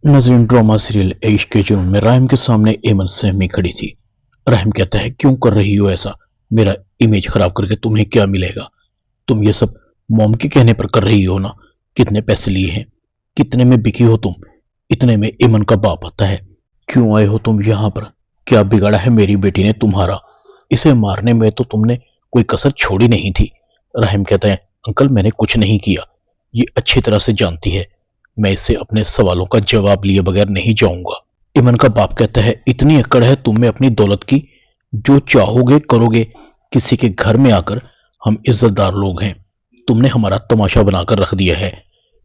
नजरीन drama serial इश्क के जुनून में राहिम के सामने एमन सहमी खड़ी थी। राहिम कहता है, क्यों कर रही हो ऐसा? मेरा इमेज खराब करके तुम्हें क्या मिलेगा? तुम ये सब मॉम के कहने पर कर रही हो ना? कितने पैसे लिए हैं? कितने में बिकी हो तुम? इतने में एमन का बाप आता है। क्यों आए हो तुम यहाँ पर? क्या बिगाड़ा है मेरी बेटी ने तुम्हारा? इसे मारने में तो तुमने कोई कसर छोड़ी नहीं थी। राहिम कहता है, अंकल मैंने कुछ नहीं किया, ये अच्छी तरह से जानती है। मैं इससे अपने सवालों का जवाब लिए बगैर नहीं जाऊंगा। इमन का बाप कहता है, इतनी अकड़ है तुम में अपनी दौलत की, जो चाहोगे करोगे। किसी के घर में आकर, हम इज्जतदार लोग हैं, तुमने हमारा तमाशा बनाकर रख दिया है।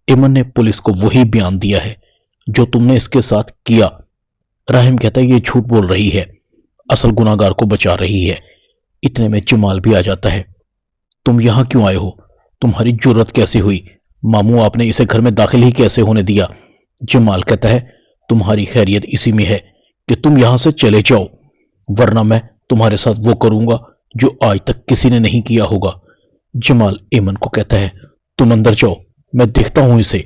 इमन ने पुलिस को वही बयान दिया है जो तुमने इसके साथ किया। राहिम कहता है, ये झूठ बोल रही है, असल गुनाहगार को बचा रही है। इतने में जमाल भी आ जाता है। तुम यहां क्यों आए हो? तुम्हारी जुर्रत कैसे हुई? मामू आपने इसे घर में दाखिल ही कैसे होने दिया? जमाल कहता है, तुम्हारी खैरियत इसी में है कि तुम यहां से चले जाओ, वरना मैं तुम्हारे साथ वो करूंगा जो आज तक किसी ने नहीं किया होगा। जमाल एमन को कहता है, तुम अंदर जाओ, मैं देखता हूं इसे।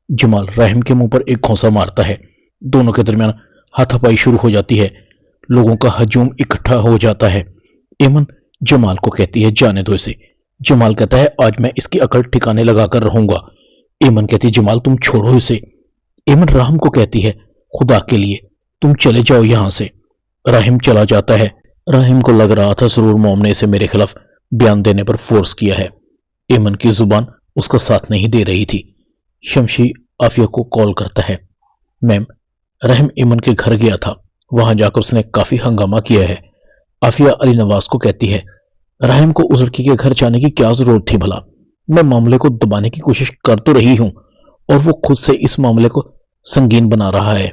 जमाल राहिम के मुंह पर एक घोंसा मारता है। दोनों के दरमियान हाथापाई शुरू हो जाती है। लोगों का हजूम इकट्ठा हो जाता है। एमन जमाल को कहती है, जाने दो इसे। जमाल कहता है, आज मैं इसकी अकल ठिकाने लगाकर रहूंगा। एमन कहती है, जमाल तुम छोड़ो इसे। एमन राहिम को कहती है, खुदा के लिए तुम चले जाओ यहां से। राहिम चला जाता है। राहिम को लग रहा था जरूर मॉम ने इसे मेरे खिलाफ बयान देने पर फोर्स किया है। एमन की जुबान उसका साथ नहीं दे रही थी। शमशी आफिया को कॉल करता है। मैम, राहिम एमन के घर गया था, वहां जाकर उसने काफी हंगामा किया है। आफिया अली नवाज को कहती है, राहिम को उस लड़की के घर जाने की क्या जरूरत थी भला? मैं मामले को दबाने की कोशिश कर तो रही हूं, और वो खुद से इस मामले को संगीन बना रहा है।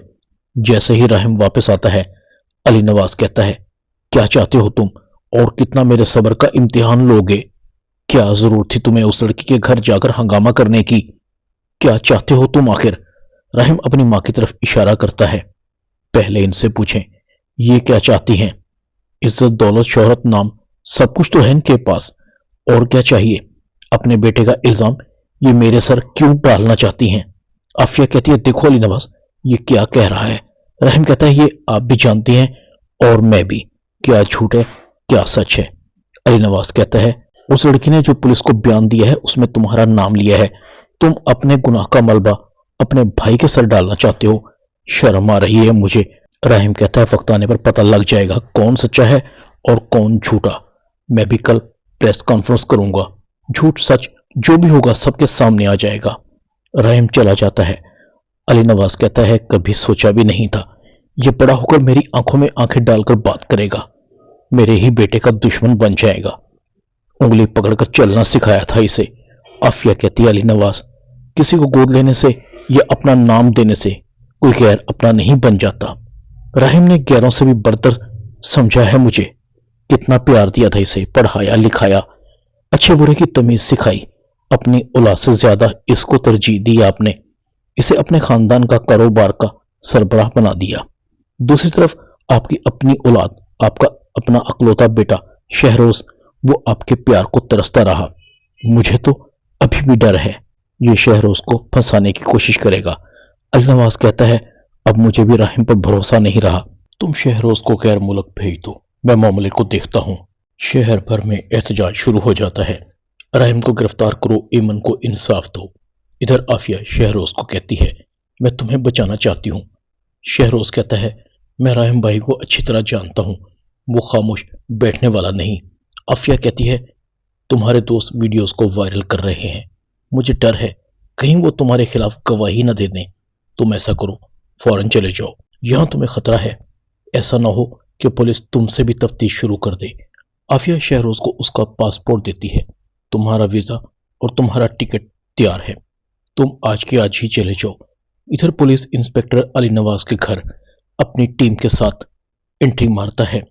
जैसे ही राहिम वापस आता है, अली नवाज कहता है, क्या चाहते हो तुम, और कितना मेरे सब्र का इम्तिहान लोगे? क्या जरूरत थी तुम्हें उस लड़की के घर जाकर हंगामा करने की? क्या चाहते हो तुम आखिर? राहिम अपनी मां की तरफ इशारा करता है। पहले इनसे पूछें, ये क्या चाहती हैं? इज्जत, दौलत, शोहरत, नाम, सब कुछ तो है इनके पास, और क्या चाहिए? अपने बेटे का इल्जाम ये मेरे सर क्यों डालना चाहती हैं? आफिया कहती है, देखो अली नवाज, ये क्या कह रहा है? राहिम कहता है, ये आप भी जानती हैं और मैं भी, क्या झूठ है क्या सच है। अली नवाज कहता है, उस लड़की ने जो पुलिस को बयान दिया है उसमें तुम्हारा नाम लिया है। तुम अपने गुनाह का मलबा अपने भाई के सर डालना चाहते हो। शर्म आ रही है मुझे। राहिम कहता है, वक्त आने पर पता लग जाएगा कौन सच्चा है और कौन झूठा। मैं भी कल प्रेस कॉन्फ्रेंस करूंगा, झूठ सच जो भी होगा सबके सामने आ जाएगा। राहिम चला जाता है। अली नवाज कहता है, कभी सोचा भी नहीं था ये बड़ा होकर मेरी आंखों में आंखें डालकर बात करेगा, मेरे ही बेटे का दुश्मन बन जाएगा। उंगली पकड़कर चलना सिखाया था इसे। आफिया कहती है, अली नवाज, किसी को गोद लेने से या अपना नाम देने से कोई गैर अपना नहीं बन जाता। राहिम ने गैरों से भी बढ़कर समझा है मुझे। कितना प्यार दिया था इसे, पढ़ाया लिखाया, अच्छे बुरे की तमीज सिखाई। अपनी औलाद से ज्यादा इसको तरजीह दी आपने। इसे अपने खानदान का कारोबार का सरबराह बना दिया। दूसरी तरफ आपकी अपनी औलाद, आपका अपना अकलौता बेटा शहरोज, वो आपके प्यार को तरसता रहा। मुझे तो अभी भी डर है ये शहरोज को फंसाने की कोशिश करेगा। अली नवाज कहता है, अब मुझे भी राहिम पर भरोसा नहीं रहा। तुम शहरोज को गैर मुल्क भेज दो, मैं मामले को देखता हूं। शहर भर में एहतजाज शुरू हो जाता है। राहिम को गिरफ्तार करो, एमन को इंसाफ दो। इधर आफिया शहरोज को कहती है, मैं तुम्हें बचाना चाहती हूं। शहरोज कहता है, मैं राहिम भाई को अच्छी तरह जानता हूं, वो खामोश बैठने वाला नहीं। आफिया कहती है, तुम्हारे दोस्त वीडियोस को वायरल कर रहे हैं, मुझे डर है कहीं वो तुम्हारे खिलाफ गवाही न दे दें। तुम ऐसा करो, फौरन चले जाओ, यहां तुम्हें खतरा है। ऐसा ना हो कि पुलिस तुमसे भी तफ्तीश शुरू कर दे। आफिया शहरोज को उसका पासपोर्ट देती है। तुम्हारा वीजा और तुम्हारा टिकट तैयार है, तुम आज के आज ही चले जाओ। इधर पुलिस इंस्पेक्टर अली नवाज के घर अपनी टीम के साथ एंट्री मारता है।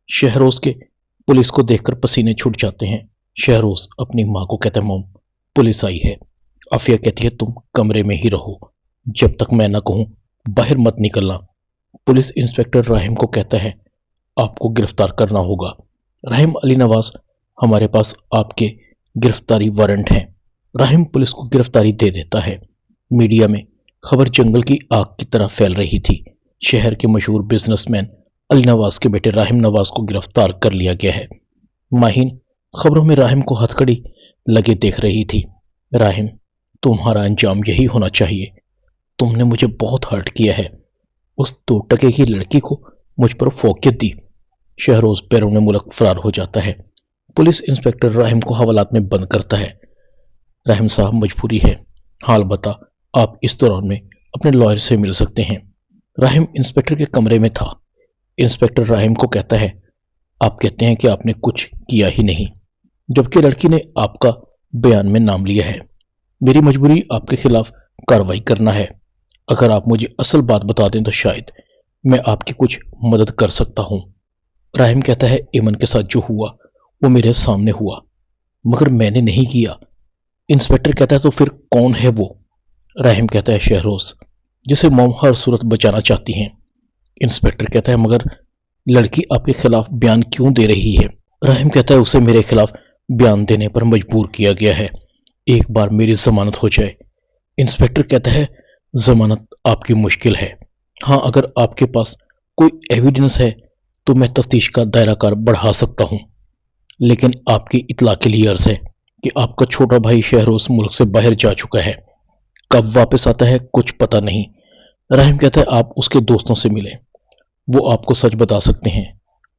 शहरोज के पुलिस को देखकर पसीने छूट जाते हैं। शहरोज अपनी मां को कहता है, मॉम पुलिस आई है। आफिया कहती है, तुम कमरे में ही रहो, जब तक मैं ना कहूं बाहर मत निकलना। पुलिस इंस्पेक्टर राहिम को कहता है, आपको गिरफ्तार करना होगा। राहिम, अली नवाज, हमारे पास आपके गिरफ्तारी वारंट हैं। राहिम पुलिस को गिरफ्तारी दे देता है। मीडिया में خبر جنگل کی آگ کی طرح پھیل رہی تھی۔ شہر کے مشہور بزنس مین علی نواز کے بیٹے راہم نواز کو گرفتار کر لیا گیا ہے۔ ماہین خبروں میں راہم کو ہتھکڑی لگے دیکھ رہی تھی۔ راہم، تمہارا انجام یہی ہونا چاہیے۔ تم نے مجھے بہت ہرٹ کیا ہے۔ اس 2 ٹکے کی لڑکی کو مجھ پر فوقیت دی۔ شہروز بیرون ملک فرار ہو جاتا ہے۔ پولیس انسپکٹر راہم کو حوالات میں بند کرتا ہے۔ راہم صاحب، مجبوری ہے، حال بتا آپ اس دوران میں اپنے لائر سے مل سکتے ہیں۔ راہم انسپکٹر کے کمرے میں تھا۔ انسپکٹر راہم کو کہتا ہے، آپ کہتے ہیں کہ آپ نے کچھ کیا ہی نہیں، جبکہ لڑکی نے آپ کا بیان میں نام لیا ہے۔ میری مجبوری آپ کے خلاف کارروائی کرنا ہے۔ اگر آپ مجھے اصل بات بتا دیں تو شاید میں آپ کی کچھ مدد کر سکتا ہوں۔ راہم کہتا ہے، ایمن کے ساتھ جو ہوا وہ میرے سامنے ہوا، مگر میں نے نہیں کیا۔ انسپکٹر کہتا ہے، تو پھر کون ہے وہ؟ راہم کہتا ہے، شہروز، جسے موم ہر صورت بچانا چاہتی ہیں۔ انسپکٹر کہتا ہے، مگر لڑکی آپ کے خلاف بیان کیوں دے رہی ہے؟ راہم کہتا ہے، اسے میرے خلاف بیان دینے پر مجبور کیا گیا ہے۔ ایک بار میری ضمانت ہو جائے۔ انسپکٹر کہتا ہے، ضمانت آپ کی مشکل ہے۔ ہاں، اگر آپ کے پاس کوئی ایویڈنس ہے تو میں تفتیش کا دائرہ کار بڑھا سکتا ہوں، لیکن آپ کی اطلاع کے لیے عرض ہے کہ آپ کا چھوٹا بھائی شہروز ملک سے باہر جا چکا ہے۔ کب واپس آتا ہے کچھ پتہ نہیں۔ راہم کہتا ہے، آپ اس کے دوستوں سے ملیں، وہ آپ کو سچ بتا سکتے ہیں۔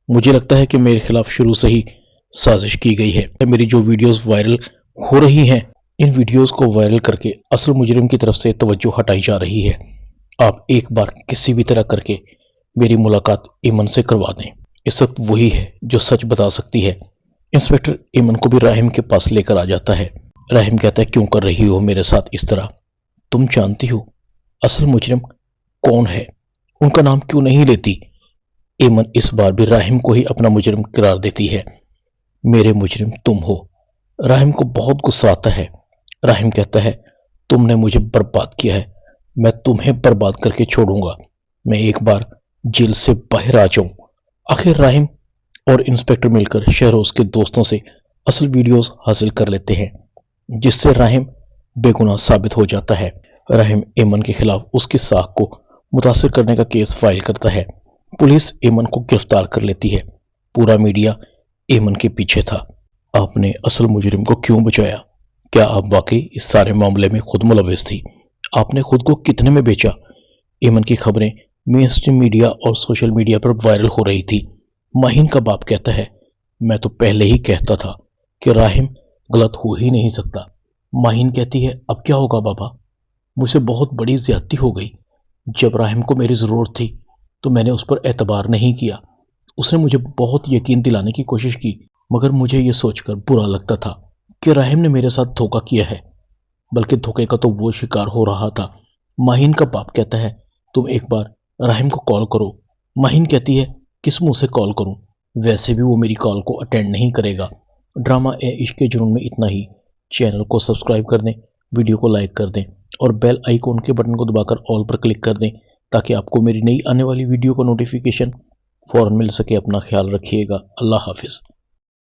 مجھے لگتا ہے کہ میرے خلاف شروع سے ہی سازش کی گئی ہے۔ میری جو ویڈیوز وائرل ہو رہی ہیں، ان ویڈیوز کو وائرل کر کے اصل مجرم کی طرف سے توجہ ہٹائی جا رہی ہے۔ آپ ایک بار کسی بھی طرح کر کے میری ملاقات ایمن سے کروا دیں۔ اس وقت وہی ہے جو سچ بتا سکتی ہے۔ انسپکٹر ایمن کو بھی راہم کے پاس لے کر آ جاتا ہے۔ راہم کہتا ہے، کیوں کر رہی ہو میرے ساتھ اس طرح؟ تم جانتی ہو اصل مجرم کون ہے؟ ان کا نام کیوں نہیں لیتی؟ ایمن اس بار بھی راہم کو ہی اپنا مجرم قرار دیتی ہے۔ میرے مجرم تم ہو۔ راہم کو بہت غصہ آتا ہے۔ راہم کہتا ہے، تم نے مجھے برباد کیا ہے، میں تمہیں برباد کر کے چھوڑوں گا۔ میں ایک بار جیل سے باہر آ جاؤں۔ آخر راہم اور انسپکٹر مل کر شہروز کے دوستوں سے اصل ویڈیوز حاصل کر لیتے ہیں، جس سے راہم بے گناہ ثابت ہو جاتا ہے۔ راہم ایمن کے خلاف اس کی ساکھ کو متاثر کرنے کا کیس فائل کرتا ہے۔ پولیس ایمن کو گرفتار کر لیتی ہے۔ پورا میڈیا ایمن کے پیچھے تھا۔ آپ نے اصل مجرم کو کیوں بچایا؟ کیا آپ واقعی اس سارے معاملے میں خود ملوث تھی؟ آپ نے خود کو کتنے میں بیچا؟ ایمن کی خبریں مین اسٹریم میڈیا اور سوشل میڈیا پر وائرل ہو رہی تھی۔ ماہین کا باپ کہتا ہے، میں تو پہلے ہی کہتا تھا کہ راہم غلط ہو ہی نہیں سکتا۔ ماہین کہتی ہے، اب کیا ہوگا بابا؟ مجھ سے بہت بڑی زیادتی ہو گئی۔ جب راہم کو میری ضرورت تھی تو میں نے اس پر اعتبار نہیں کیا۔ اس نے مجھے بہت یقین دلانے کی کوشش کی، مگر مجھے یہ سوچ کر برا لگتا تھا کہ راہم نے میرے ساتھ دھوکہ کیا ہے، بلکہ دھوکے کا تو وہ شکار ہو رہا تھا۔ ماہین کا باپ کہتا ہے، تم ایک بار راہم کو کال کرو۔ ماہین کہتی ہے، کس منہ سے کال کروں؟ ویسے بھی وہ میری کال کو اٹینڈ نہیں کرے گا۔ ڈرامہ اے عشق کے جنون میں اتنا ہی۔ چینل کو سبسکرائب کر دیں، ویڈیو کو لائک کر دیں اور بیل آئیکن کے بٹن کو دبا کر آل پر کلک کر دیں تاکہ آپ کو میری نئی آنے والی ویڈیو کا نوٹیفیکیشن فوراً مل سکے۔ اپنا خیال رکھیے گا۔ اللہ حافظ۔